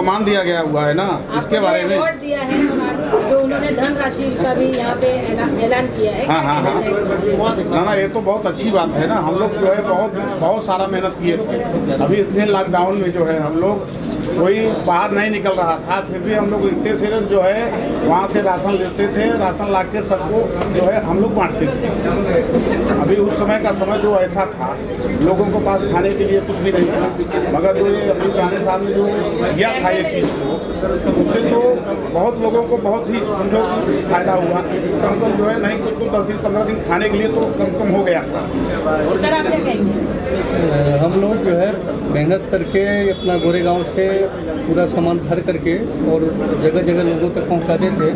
सम्मान दिया गया हुआ है ना, इसके बारे में अवार्ड दिया है और जो उन्होंने धनराशि का भी यहाँ पे ऐलान किया है, क्या कहना चाहिए? ना ये तो बहुत अच्छी बात है ना। हम लोग जो है बहुत सारा मेहनत किए थे। अभी इतने लॉकडाउन में जो है हम लोग कोई बाहर नहीं निकल रहा था, फिर भी हम लोग रिक्शे से जो है वहाँ से राशन लेते थे, राशन ला के सबको जो है हम लोग बांटते थे। अभी उस समय का समय जो ऐसा था, लोगों को पास खाने के लिए कुछ भी नहीं था, मगर जो ये अभी राणे साहब ने जो किया था ये चीज़ को, उससे तो बहुत लोगों को बहुत ही समझो फायदा हुआ। कम कम जो है नहीं कुछ तो 10 दिन 15 दिन खाने के लिए तो कम हो गया था। सर आप क्या कहेंगे? हम लोग जो है मेहनत करके अपना गोरेगांव से पूरा सामान भर करके और जगह जगह लोगों तक पहुंचाते थे।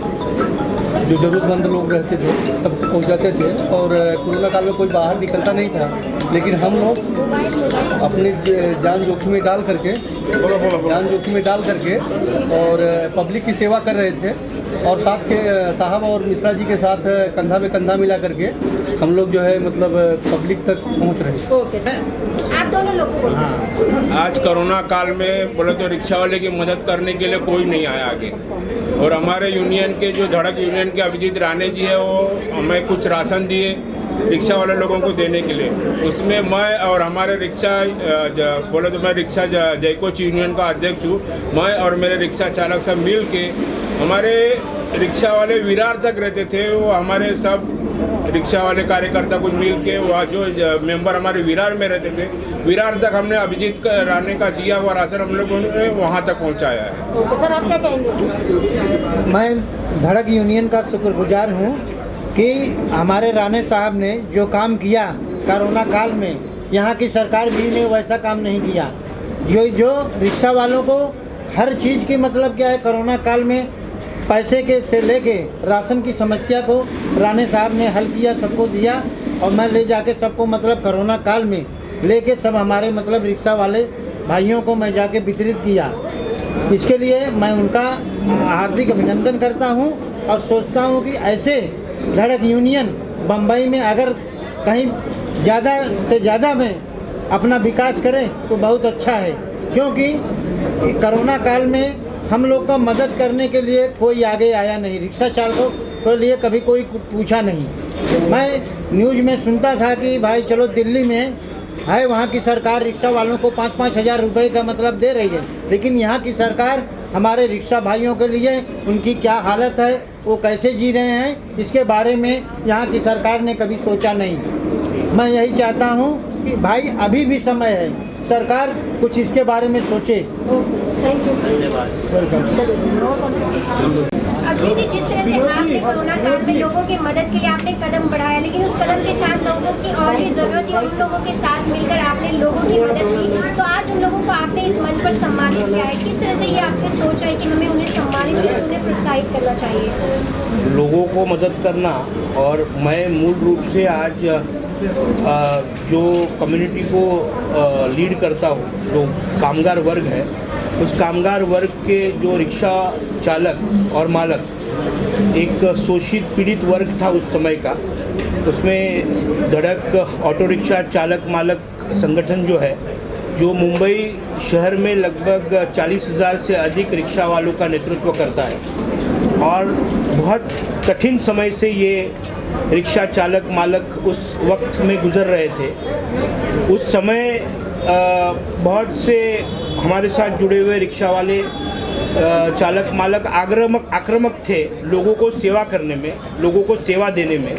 जो ज़रूरतमंद लोग रहते थे सबको पहुंचाते थे। और कोरोना काल में कोई बाहर निकलता नहीं था, लेकिन हम लोग अपनी जान जोखिम में डाल करके और पब्लिक की सेवा कर रहे थे। और साथ के साहब और मिश्रा जी के साथ कंधा में कंधा मिला करके हम लोग जो है मतलब पब्लिक तक पहुंच रहे हैं। ओके, आप दोनों लोग आज कोरोना काल में बोले तो रिक्शा वाले की मदद करने के लिए कोई नहीं आया आगे। और हमारे यूनियन के जो धड़क यूनियन के अभिजीत राणे जी है, वो हमें कुछ राशन दिए रिक्शा वाले लोगों को देने के लिए। उसमें मैं और हमारे रिक्शा बोले तो मैं रिक्शा जयकोच यूनियन का अध्यक्ष हूँ। मैं और मेरे रिक्शा चालक सब मिल के, हमारे रिक्शा वाले विरार तक रहते थे, वो हमारे सब रिक्शा वाले कार्यकर्ता कुछ मिल के वहाँ जो मेंबर हमारे विरार में रहते थे, विरार तक हमने अभिजीत राणे का दिया हुआ राशन हम लोगों ने वहाँ तक पहुँचाया है। ओके सर, आप क्या कहेंगे? मैं धड़क यूनियन का शुक्रगुजार हूँ कि हमारे राणे साहब ने जो काम किया कोरोना काल में, यहाँ की सरकार भी ने वैसा काम नहीं किया। जो रिक्शा वालों को हर चीज़ की मतलब क्या है, कोरोना काल में पैसे के से लेके राशन की समस्या को राणे साहब ने हल किया, सबको दिया। और मैं ले जाके सबको मतलब कोरोना काल में लेके सब हमारे मतलब रिक्शा वाले भाइयों को मैं जाके वितरित किया। इसके लिए मैं उनका हार्दिक अभिनंदन करता हूं और सोचता हूं कि ऐसे धड़क यूनियन बम्बई में अगर कहीं ज़्यादा से ज़्यादा में अपना विकास करें तो बहुत अच्छा है, क्योंकि कोरोना काल में हम लोग का मदद करने के लिए कोई आगे आया नहीं। रिक्शा चालकों के लिए कभी कोई पूछा नहीं। मैं न्यूज़ में सुनता था कि भाई चलो दिल्ली में है, वहाँ की सरकार रिक्शा वालों को 5-5 हज़ार रुपये का मतलब दे रही है, लेकिन यहाँ की सरकार हमारे रिक्शा भाइयों के लिए उनकी क्या हालत है, वो कैसे जी रहे हैं, इसके बारे में यहाँ की सरकार ने कभी सोचा नहीं। मैं यही चाहता हूँ कि भाई अभी भी समय है, सरकार कुछ इसके बारे में सोचे। Thank you, welcome. Abhijit ji, जिस तरह से आपने कोरोना काल में लोगों की मदद के लिए आपने कदम बढ़ाया, लेकिन उस कदम के साथ लोगों की और भी ज़रूरत थी और उन लोगों के साथ मिलकर आपने लोगों की मदद की, तो आज उन लोगों को आपने इस मंच पर सम्मानित किया है। किस तरह से ये आपकी सोच है कि हमें उन्हें सम्मानित करके उन्हें प्रोत्साहित करना चाहिए? लोगों को मदद करना, और मैं मूल रूप से आज जो कम्युनिटी को लीड करता हूँ, जो कामगार वर्ग है, उस कामगार वर्ग के जो रिक्शा चालक और मालक, एक शोषित पीड़ित वर्ग था उस समय का, उसमें धड़क ऑटो रिक्शा चालक मालक संगठन जो है, जो मुंबई शहर में लगभग 40,000 से अधिक रिक्शा वालों का नेतृत्व करता है। और बहुत कठिन समय से ये रिक्शा चालक मालक उस वक्त में गुजर रहे थे। उस समय बहुत से हमारे साथ जुड़े हुए रिक्शा वाले चालक मालक आक्रामक थे लोगों को सेवा करने में, लोगों को सेवा देने में।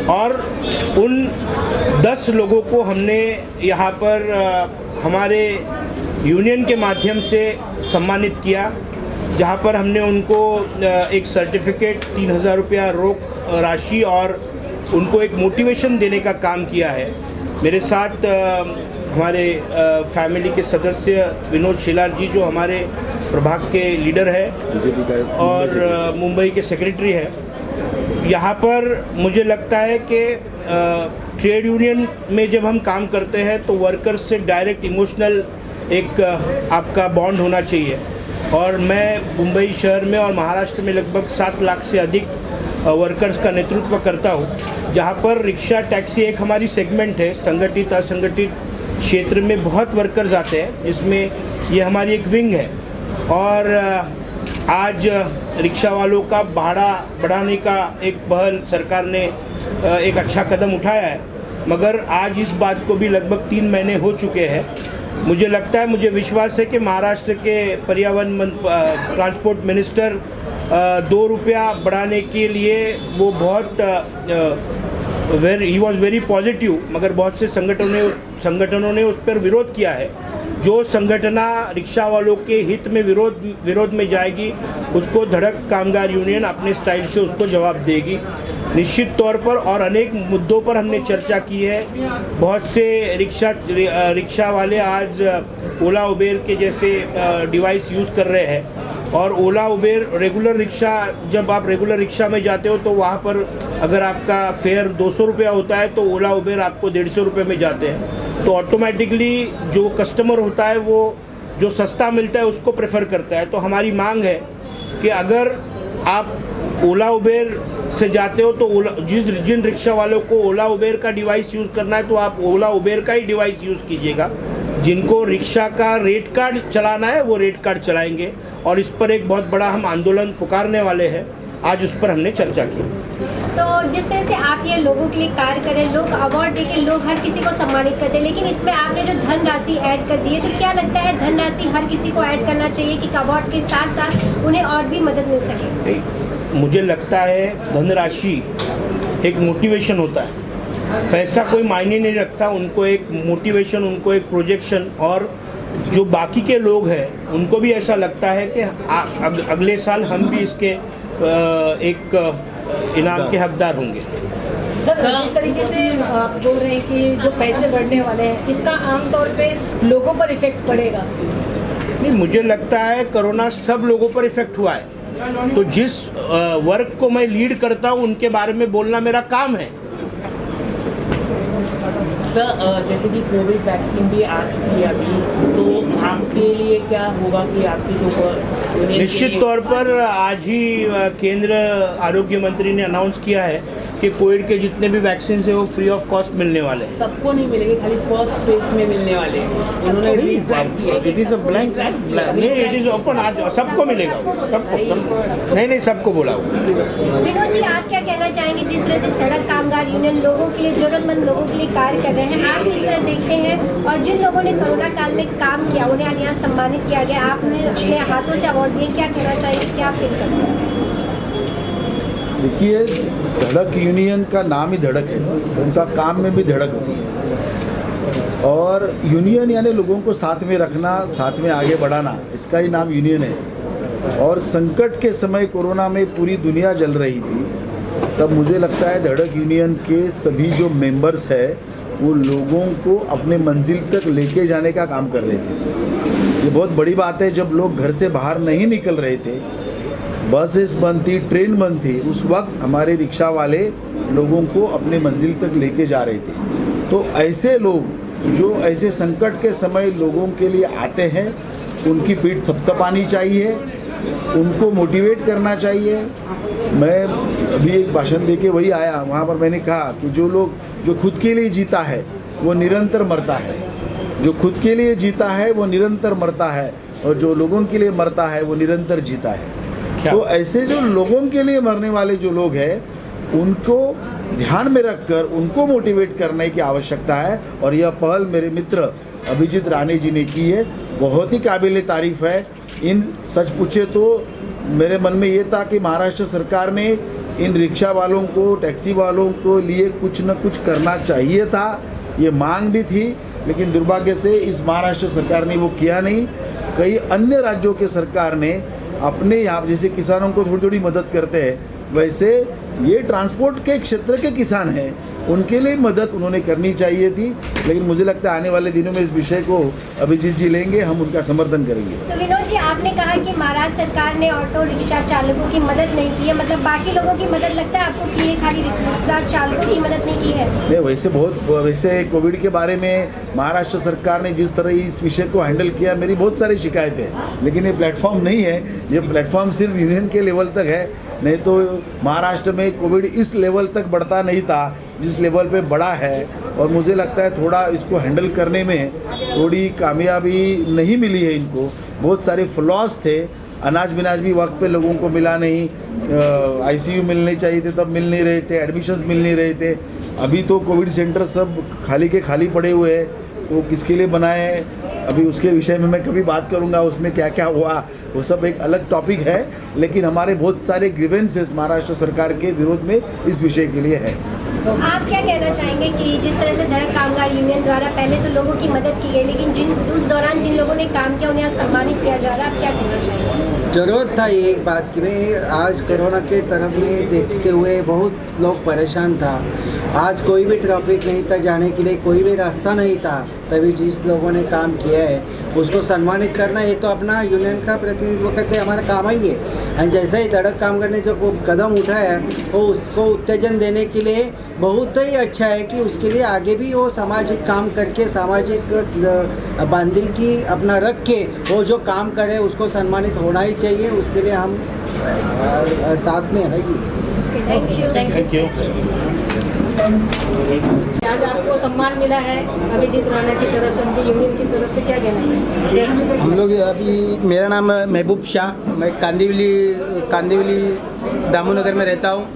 और उन 10 लोगों को हमने यहाँ पर हमारे यूनियन के माध्यम से सम्मानित किया, जहाँ पर हमने उनको एक सर्टिफिकेट, 3,000 रुपया रोक राशि और उनको एक मोटिवेशन देने का काम किया है। मेरे साथ हमारे फैमिली के सदस्य विनोद शेलार जी, जो हमारे प्रभाग के लीडर है और मुंबई के सेक्रेटरी है। यहाँ पर मुझे लगता है कि ट्रेड यूनियन में जब हम काम करते हैं तो वर्कर्स से डायरेक्ट इमोशनल एक आपका बॉन्ड होना चाहिए। और मैं मुंबई शहर में और महाराष्ट्र में लगभग 7 लाख से अधिक वर्कर्स का नेतृत्व करता हूँ, जहाँ पर रिक्शा टैक्सी एक हमारी सेगमेंट है। संगठित असंगठित क्षेत्र में बहुत वर्कर्स आते हैं, इसमें ये हमारी एक विंग है। और आज रिक्शा वालों का भाड़ा बढ़ाने का एक पहल सरकार ने एक अच्छा कदम उठाया है, मगर आज इस बात को भी लगभग 3 महीने हो चुके हैं। मुझे लगता है, मुझे विश्वास है कि महाराष्ट्र के पर्यावरण ट्रांसपोर्ट मिनिस्टर 2 रुपया बढ़ाने के लिए वो बहुत ही वॉज वेरी पॉजिटिव, मगर बहुत से संगठनों ने उस पर विरोध किया है। जो संगठना रिक्शा वालों के हित में विरोध में जाएगी, उसको धड़क कामगार यूनियन अपने स्टाइल से उसको जवाब देगी निश्चित तौर पर। और अनेक मुद्दों पर हमने चर्चा की है। बहुत से रिक्शा वाले आज ओला उबेर के जैसे डिवाइस यूज़ कर रहे हैं, और ओला उबेर रेगुलर रिक्शा, जब आप रेगुलर रिक्शा में जाते हो तो वहाँ पर अगर आपका फेयर 200 रुपया होता है तो ओला उबेर आपको 150 रुपये में जाते हैं। तो ऑटोमेटिकली जो कस्टमर होता है वो जो सस्ता मिलता है उसको प्रेफर करता है। तो हमारी मांग है कि अगर आप ओला उबेर से जाते हो तो जिन रिक्शा वालों को ओला उबेर का डिवाइस यूज़ करना है तो आप ओला उबेर का ही डिवाइस यूज़ कीजिएगा। जिनको रिक्शा का रेट कार्ड चलाना है वो रेट कार्ड चलाएंगे, और इस पर एक बहुत बड़ा हम आंदोलन पुकारने वाले हैं। आज उस पर हमने चर्चा की। तो जिस तरह से आप ये लोगों के लिए कार्य करें, लोग अवार्ड देके लोग हर किसी को सम्मानित करते हैं, लेकिन इसमें आपने जो धनराशि ऐड कर दी है, तो क्या लगता है धनराशि हर किसी को ऐड करना चाहिए कि अवार्ड के साथ साथ उन्हें और भी मदद मिल सके? मुझे लगता है धनराशि एक मोटिवेशन होता है, पैसा कोई मायने नहीं रखता। उनको एक मोटिवेशन, उनको एक प्रोजेक्शन, और जो बाकी के लोग हैं उनको भी ऐसा लगता है कि अगले साल हम भी इसके एक इनाम के हकदार होंगे। सर, जिस तरीके से आप बोल रहे हैं कि जो पैसे बढ़ने वाले हैं, इसका आमतौर पे लोगों पर इफेक्ट पड़ेगा? नहीं, मुझे लगता है कोरोना सब लोगों पर इफेक्ट हुआ है, तो जिस वर्ग को मैं लीड करता हूँ उनके बारे में बोलना मेरा काम है। सर, जैसे कि कोविड वैक्सीन भी आ चुकी है अभी, तो आपके लिए क्या होगा कि आपकी जो निश्चित तौर पर आज ही केंद्र आरोग्य मंत्री ने अनाउंस किया है कि कोविड के जितने भी वैक्सीन है वो फ्री ऑफ कॉस्ट मिलने वाले हैं। सबको नहीं मिलेंगे, खाली फर्स्ट फेज में मिलने वाले हैं। उन्होंने इट इज अ ब्लैंक, नहीं इट इज ओपन, आज सबको मिलेगा, सबको नहीं सबको बोला। विनोद जी, आप क्या कहना चाहेंगे जिस तरह से धड़क कामगार यूनियन लोगों के लिए, जरूरतमंद लोगों के लिए कार्य कर रहे हैं, आप किस तरह देखते हैं? और जिन लोगों ने कोरोना काल में काम किया उन्हें आज यहाँ सम्मानित किया गया, आपने अपने हाथों से अवार्ड दिए, क्या कहना चाहेंगे, क्या फील करते हैं? देखिए, धड़क यूनियन का नाम ही धड़क है, उनका काम में भी धड़क होती है, और यूनियन यानी लोगों को साथ में रखना, साथ में आगे बढ़ाना, इसका ही नाम यूनियन है। और संकट के समय कोरोना में पूरी दुनिया जल रही थी, तब मुझे लगता है धड़क यूनियन के सभी जो मेंबर्स हैं वो लोगों को अपने मंजिल तक लेके जाने का काम कर रहे थे। ये बहुत बड़ी बात है। जब लोग घर से बाहर नहीं निकल रहे थे, बसेस बंद थी, ट्रेन बंद थी, उस वक्त हमारे रिक्शा वाले लोगों को अपने मंजिल तक लेके जा रहे थे। तो ऐसे लोग जो ऐसे संकट के समय लोगों के लिए आते हैं, उनकी पीठ थपथपानी चाहिए, उनको मोटिवेट करना चाहिए। मैं अभी एक भाषण देके वही आया, वहाँ पर मैंने कहा कि जो लोग जो खुद के लिए जीता है वो निरंतर मरता है, जो खुद के लिए जीता है वो निरंतर मरता है, और जो लोगों के लिए मरता है वो निरंतर जीता है। तो ऐसे जो लोगों के लिए मरने वाले जो लोग हैं उनको ध्यान में रखकर उनको मोटिवेट करने की आवश्यकता है, और यह पहल मेरे मित्र अभिजीत राणे जी ने की है, बहुत ही काबिल तारीफ़ है। इन सच पूछे तो मेरे मन में ये था कि महाराष्ट्र सरकार ने इन रिक्शा वालों को, टैक्सी वालों को लिए कुछ न कुछ करना चाहिए था, ये मांग भी थी, लेकिन दुर्भाग्य से इस महाराष्ट्र सरकार ने वो किया नहीं। कई अन्य राज्यों के सरकार ने अपने यहाँ जैसे किसानों को थोड़ी थोड़ी मदद करते हैं, वैसे ये ट्रांसपोर्ट के क्षेत्र के किसान हैं, उनके लिए मदद उन्होंने करनी चाहिए थी। लेकिन मुझे लगता है आने वाले दिनों में इस विषय को अभिजीत जी लेंगे, हम उनका समर्थन करेंगे। तो विनोद जी, आपने कहा कि महाराष्ट्र सरकार ने ऑटो रिक्शा चालकों की मदद नहीं की है, मतलब बाकी लोगों की मदद लगता है आपको की है, खाली रिक्शा चालकों की मदद नहीं की है? नहीं, वैसे कोविड के बारे में महाराष्ट्र सरकार ने जिस तरह इस विषय को हैंडल किया, मेरी बहुत सारी शिकायतें हैं, लेकिन ये प्लेटफॉर्म नहीं है, ये प्लेटफॉर्म सिर्फ यूनियन के लेवल तक है। नहीं तो महाराष्ट्र में कोविड इस लेवल तक बढ़ता नहीं था जिस लेवल पे बढ़ा है, और मुझे लगता है थोड़ा इसको हैंडल करने में थोड़ी कामयाबी नहीं मिली है इनको, बहुत सारे फ्लॉस थे, अनाज बिनाज भी वक्त पे लोगों को मिला नहीं, आईसीयू मिलने चाहिए थे तब मिल नहीं रहे थे, एडमिशन्स मिल नहीं रहे थे। अभी तो कोविड सेंटर सब खाली के खाली पड़े हुए हैं, वो किसके लिए बनाए हैं अभी उसके विषय में मैं कभी बात करूंगा, उसमें क्या क्या हुआ वो सब एक अलग टॉपिक है। लेकिन हमारे बहुत सारे ग्रीवेंसेस महाराष्ट्र सरकार के विरोध में इस विषय के लिए है। आप क्या कहना चाहेंगे कि जिस तरह से धड़क कामगार यूनियन द्वारा पहले तो लोगों की मदद की गई, लेकिन उस दौरान जिन लोगों ने काम किया उन्हें आज सम्मानित किया जा रहा है, आप क्या कहना चाहेंगे? ज़रूरत था ये एक बात की भाई, आज कोरोना के तरफ में देखते हुए बहुत लोग परेशान था। आज कोई भी ट्रैफिक नहीं था जाने के लिए, कोई भी रास्ता नहीं था, तभी जिस लोगों ने काम किया है उसको सम्मानित करना ये तो अपना यूनियन का प्रतिनिधित्व करते हमारा काम ही है। और जैसे ही धड़क कामगार ने जो कदम उठाया है वो उसको उत्तेजन देने के लिए बहुत ही अच्छा है कि उसके लिए आगे भी वो सामाजिक काम करके सामाजिक बांधिल की अपना रख के वो जो काम करे उसको सम्मानित होना ही चाहिए। उसके लिए हम साथ में है थैंक यू। आज आपको सम्मान मिला है अभिजीत राणा की तरफ से, उनकी यूनियन की तरफ से, क्या कहना चाहिए? हम लोग अभी, मेरा नाम है महबूब शाह, मैं कांदिवली दामोनगर में रहता हूँ।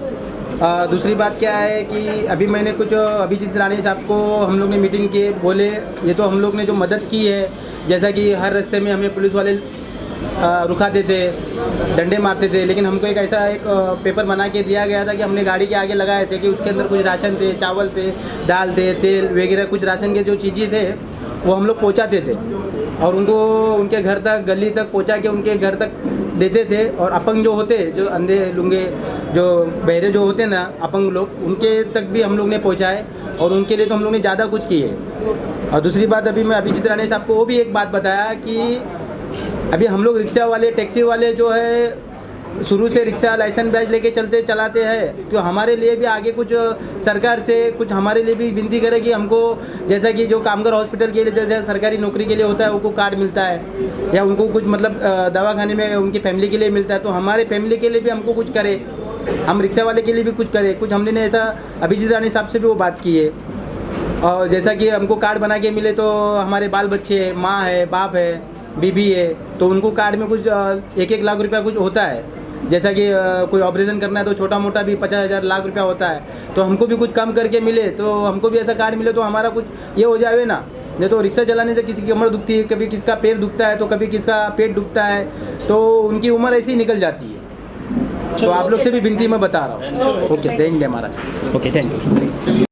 दूसरी बात क्या है कि अभी मैंने कुछ अभिजीत राणे साहब को हम लोग ने मीटिंग किए, बोले ये तो हम लोग ने जो मदद की है, जैसा कि हर रास्ते में हमें पुलिस वाले रुकाते थे, डंडे मारते थे, लेकिन हमको एक ऐसा एक पेपर बना के दिया गया था कि हमने गाड़ी के आगे लगाए थे कि उसके अंदर कुछ राशन थे, चावल थे, दाल थे, तेल वगैरह, कुछ राशन के जो चीज़ें थे वो हम लोग पहुँचाते थे और उनको उनके घर तक, गली तक पहुँचा के उनके घर तक देते थे। और अपंग जो होते, जो अंधे लुंगे, जो बहरे जो होते ना अपंग लोग, उनके तक भी हम लोग ने पहुँचाए और उनके लिए तो हम लोग ने ज़्यादा कुछ किए। और दूसरी बात, अभी मैं अभिजीत राणे साहब को वो भी एक बात बताया कि अभी हम लोग रिक्शा वाले, टैक्सी वाले जो है शुरू से रिक्शा लाइसेंस बैच लेके चलाते हैं, तो हमारे लिए भी आगे कुछ सरकार से कुछ हमारे लिए भी विनती करे कि हमको, जैसा कि जो कामगार हॉस्पिटल के लिए जैसे सरकारी नौकरी के लिए होता है उनको कार्ड मिलता है या उनको कुछ मतलब दवाखाने में उनकी फैमिली के लिए मिलता है, तो हमारे फैमिली के लिए भी हमको कुछ करे, हम रिक्शा वाले के लिए भी कुछ करें। कुछ हमने ऐसा अभिजीत राणे साहब से भी वो बात की है। और जैसा कि हमको कार्ड बना के मिले तो हमारे बाल बच्चे हैं, माँ है, बाप है, बीबी है, तो उनको कार्ड में कुछ 1-1 लाख रुपया कुछ होता है। जैसा कि कोई ऑपरेशन करना है तो छोटा मोटा भी 50,000 लाख रुपया होता है, तो हमको भी कुछ कम करके मिले, तो हमको भी ऐसा कार्ड मिले तो हमारा कुछ ये हो जाए ना। नहीं तो रिक्शा चलाने से किसी की कमर दुखती है, कभी किसका पैर दुखता है, तो कभी किसका पेट दुखता है, तो उनकी उम्र ऐसी निकल जाती है। तो आप लोग से भी विनती मैं बता रहा हूँ। ओके, जय हिंद महाराज। Okay, thank you.